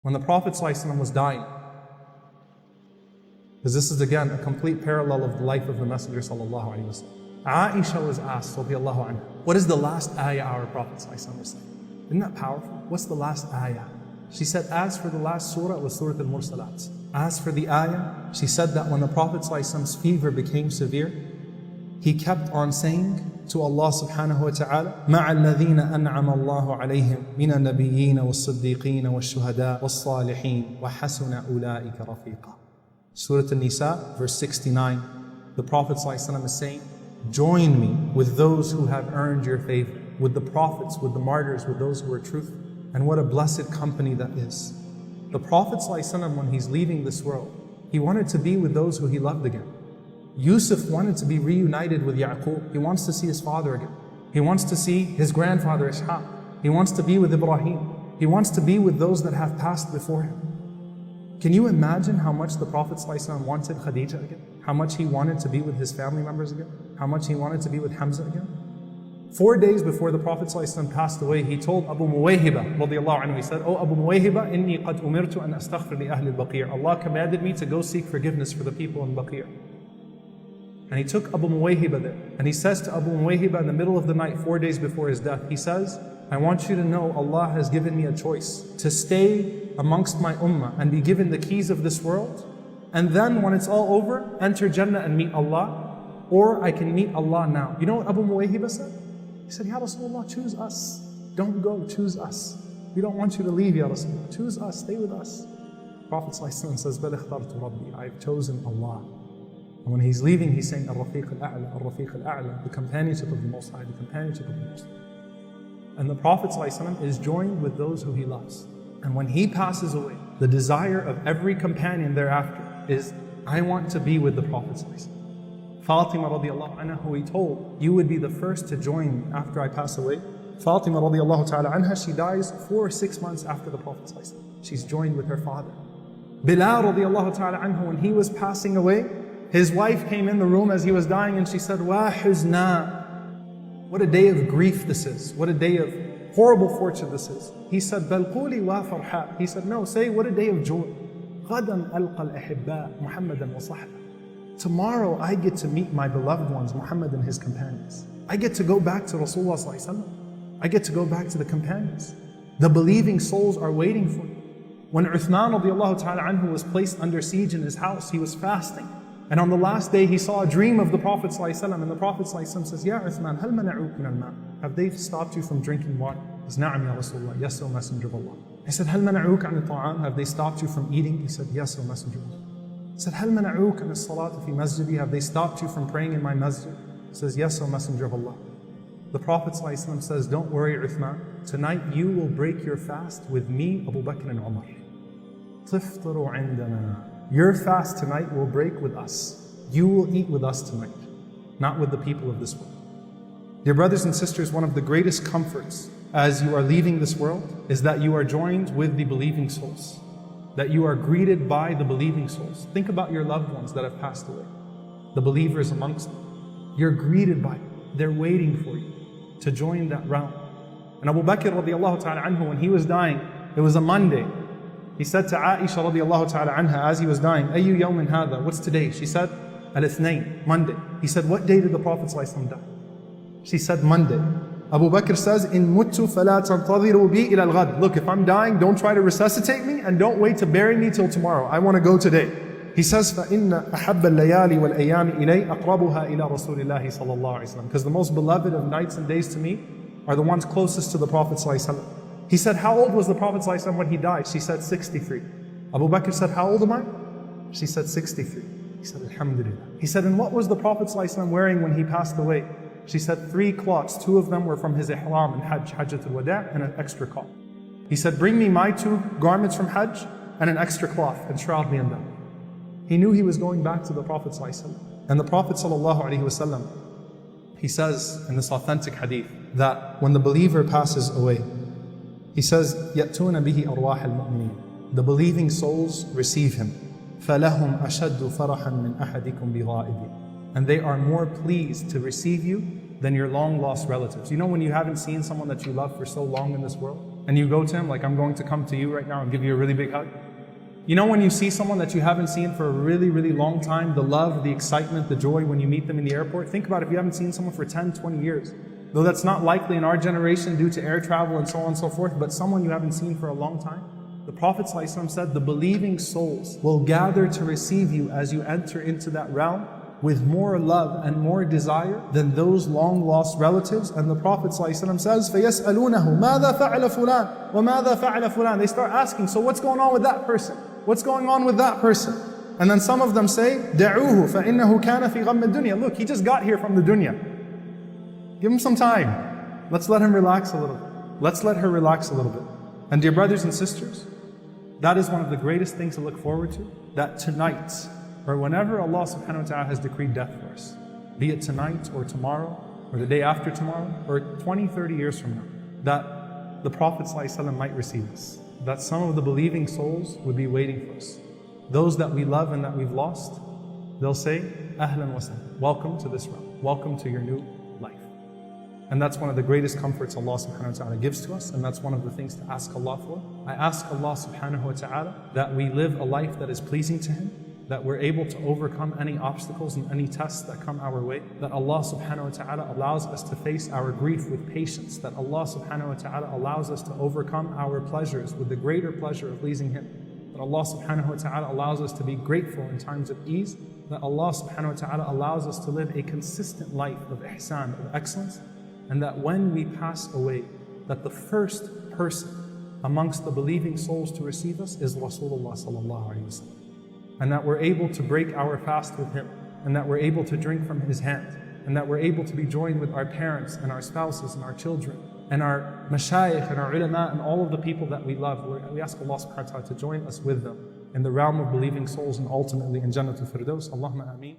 When the Prophet ﷺ was dying, because this is again a complete parallel of the life of the Messenger sallallahu alaihi wasallam. Aisha was asked, radiallahu anha, what is the last ayah our Prophet ﷺ was saying? Isn't that powerful? What's the last ayah? She said, as for the last surah, it was Surah Al-Mursalat. As for the ayah, she said that when the Prophet ﷺ's fever became severe, he kept on saying to Allah subhanahu wa ta'ala, مَعَ الَّذِينَ أَنْعَمَ اللَّهُ عَلَيْهِمْ مِنَ النَّبِيِّينَ وَالصِّدِّيقِينَ وَالشُّهَدَاءِ وَالصَّالِحِينَ وَحَسُنَ أُولَٰئِكَ رَفِيقًا. Surah An-Nisa, verse 69, the Prophet ﷺ is saying, join me with those who have earned your favor, with the prophets, with the martyrs, with those who are truthful. And what a blessed company that is. The Prophet ﷺ, when he's leaving this world, he wanted to be with those who he loved again. Yusuf wanted to be reunited with Yaqub. He wants to see his father again. He wants to see his grandfather Ishaq. He wants to be with Ibrahim. He wants to be with those that have passed before him. Can you imagine how much the Prophet ﷺ wanted Khadija again? How much he wanted to be with his family members again? How much he wanted to be with Hamza again? 4 days before the Prophet ﷺ passed away, he told Abu Muwayhiba, radiallahu anhu, he said, Oh Abu Muwayhiba, inni qad umirtu an astaghfir li ahli al-Baqir. Allah commanded me to go seek forgiveness for the people in Baqir. And he took Abu Muwayhiba there. And he says to Abu Muwayhiba in the middle of the night, 4 days before his death, he says, I want you to know Allah has given me a choice to stay amongst my ummah and be given the keys of this world. And then when it's all over, enter Jannah and meet Allah. Or I can meet Allah now. You know what Abu Muwayhiba said? He said, Ya Rasulullah, choose us. Don't go, choose us. We don't want you to leave, Ya Rasulullah. Choose us, stay with us. Prophet ﷺ says, Bal ikhtartu Rabbi, I've chosen Allah. And when he's leaving, he's saying, Al-Rafiq al-A'la, Al-Rafiq al-A'la, the companionship of the Most High, the companionship of the Most High. And the Prophet ﷺ is joined with those who he loves. And when he passes away, the desire of every companion thereafter is, I want to be with the Prophet ﷺ. Fatima radiallahu anha, who he told, you would be the first to join me after I pass away. Fatima radiallahu ta'ala anha, she dies 4 or 6 months after the Prophet ﷺ. She's joined with her father. Bilal radiallahu ta'ala anhu, when he was passing away, his wife came in the room as he was dying and she said, Wa huzna. What a day of grief this is. What a day of horrible fortune this is. He said, Bal quli wa farha. He said, no, say what a day of joy. Ghadan alqa al-ahibba Muhammadan wa sahba. Tomorrow I get to meet my beloved ones, Muhammad and his companions. I get to go back to Rasulullah sallallahu alaihi wasallam. I get to go back to the companions. The believing souls are waiting for you. When Uthman radiallahu ta'ala anhu was placed under siege in his house, he was fasting. And on the last day, he saw a dream of the Prophet ﷺ, and the Prophet ﷺ says, Ya Uthman, hal mana'uk min al-ma'? Have they stopped you from drinking water? He says, Na'am ya Rasulullah, yes, O Messenger of Allah. He said, Hal mana'uk an al-ta'am? Have they stopped you from eating? He said, yes, O Messenger of Allah. He said, Hal mana'uk an al-salat fi masjidi? Have they stopped you from praying in my masjid? He says, yes, O Messenger of Allah. The Prophet ﷺ says, don't worry, Uthman. Tonight you will break your fast with me, Abu Bakr and Umar. Tiftaru indana. Your fast tonight will break with us. You will eat with us tonight, not with the people of this world. Dear brothers and sisters, one of the greatest comforts as you are leaving this world is that you are joined with the believing souls, that you are greeted by the believing souls. Think about your loved ones that have passed away, the believers amongst them. You're greeted by them. They're waiting for you to join that round. And Abu Bakr radiallahu ta'ala anhu, when he was dying, it was a Monday. He said to Aisha radiallahu ta'ala anha as he was dying, Ayyu yawmin hadha? What's today? She said, Al-Ithnain, Monday. He said, what day did the Prophet ﷺ die? She said, Monday. Abu Bakr says, In muttu fala tantadhiru bi ila al-ghad. Look, if I'm dying, don't try to resuscitate me and don't wait to bury me till tomorrow. I want to go today. He says, فَإِنَّ أَحَبَّ اللَّيَالِ وَالْأَيَّامِ إِلَيْ أَقْرَبُهَا إِلَى رَسُولِ اللَّهِ صَلَى اللَّهُ عَلَيْهِ وسلم. Because the most beloved of nights and days to me are the ones closest to the Prophet ﷺ. He said, how old was the Prophet ﷺ when he died? She said, 63. Abu Bakr said, how old am I? She said, 63. He said, Alhamdulillah. He said, and what was the Prophet ﷺ wearing when he passed away? She said, 3 cloths. 2 of them were from his ihram and Hajj, Hajjatul Wada', and an extra cloth. He said, bring me my 2 garments from Hajj and an extra cloth and shroud me in them. He knew he was going back to the Prophet ﷺ. And the Prophet ﷺ, he says in this authentic hadith that when the believer passes away, he says, يَأْتُونَ بِهِ أَرْوَاحَ الْمُؤْمِنِينَ. The believing souls receive him. فَلَهُمْ أَشَدُّ فَرَحًا مِنْ أَحَدِكُمْ بِغَائِبٍ. And they are more pleased to receive you than your long lost relatives. You know when you haven't seen someone that you love for so long in this world? and you go to him like I'm going to come to you right now and give you a really big hug? You know when you see someone that you haven't seen for a really, really long time, the love, the excitement, the joy when you meet them in the airport? Think about if you haven't seen someone for 10, 20 years. Though that's not likely in our generation due to air travel and so on and so forth, but someone you haven't seen for a long time. The Prophet ﷺ said, the believing souls will gather to receive you as you enter into that realm with more love and more desire than those long lost relatives. And the Prophet ﷺ says, فَيَسْأَلُونَهُ مَاذَا فَعَلَ فُلَانَ وَمَاذَا فَعَلَ فُلَانَ. They start asking, so what's going on with that person? What's going on with that person? And then some of them say, دَعُوهُ فَإِنَّهُ كَانَ فِي غَمِّ الدُّنْيَا. Look, he just got here from the dunya. Give him some time. Let's let him relax a little bit. Let's let her relax a little bit. And dear brothers and sisters, that is one of the greatest things to look forward to. That tonight, or whenever Allah subhanahu wa ta'ala has decreed death for us, be it tonight or tomorrow, or the day after tomorrow, or 20, 30 years from now, that the Prophet ﷺ might receive us. That some of the believing souls would be waiting for us. Those that we love and that we've lost, they'll say, Ahlan wa sahlan, welcome to this realm, welcome to your new life. And that's one of the greatest comforts Allah subhanahu wa ta'ala gives to us, and that's one of the things to ask Allah for. I ask Allah subhanahu wa ta'ala that we live a life that is pleasing to Him, that we're able to overcome any obstacles and any tests that come our way, that Allah subhanahu wa ta'ala allows us to face our grief with patience, that Allah subhanahu wa ta'ala allows us to overcome our pleasures with the greater pleasure of pleasing Him, that Allah subhanahu wa ta'ala allows us to be grateful in times of ease, that Allah subhanahu wa ta'ala allows us to live a consistent life of ihsan, of excellence, and that when we pass away, that the first person amongst the believing souls to receive us is Rasulullah sallallahu alayhi wa sallam. And that we're able to break our fast with him, and that we're able to drink from his hand, and that we're able to be joined with our parents and our spouses and our children and our mashayikh and our ulama and all of the people that we love. We ask Allah subhanahu wa ta'ala to join us with them in the realm of believing souls and ultimately in Jannatul Firdaus. Allahumma ameen.